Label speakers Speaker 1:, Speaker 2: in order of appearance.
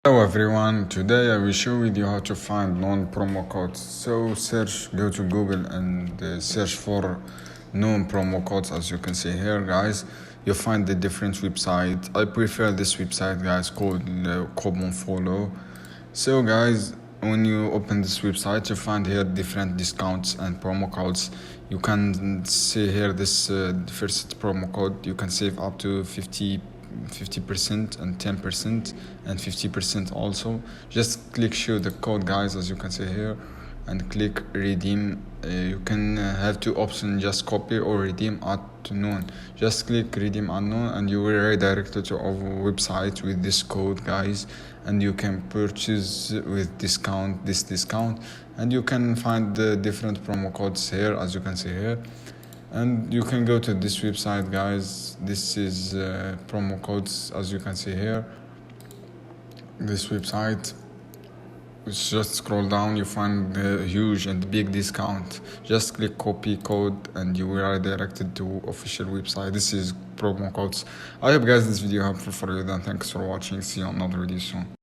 Speaker 1: Hello everyone, today I will show you how to find known promo codes. So go to Google and search for known promo codes. As you can see here guys, you find the different website. I prefer this website guys called Common Follow. So guys, when you open this website you find here different discounts and promo codes. You can see here this first promo code. You can save up to 50% and 10% and 50% also. Just click show the code guys, as you can see here, and click redeem. You can have two options, just copy or redeem at noon. Just click redeem at noon and you will redirect to our website with this code guys, and you can purchase with this discount, and you can find the different promo codes here, as you can see here. And you can go to this website guys. This is promo codes, as you can see here. This website, just scroll down, you find the huge and big discount. Just click copy code and you will redirected to official website. This is promo codes. I hope guys this video helpful for you. Then thanks for watching. See you on another video soon.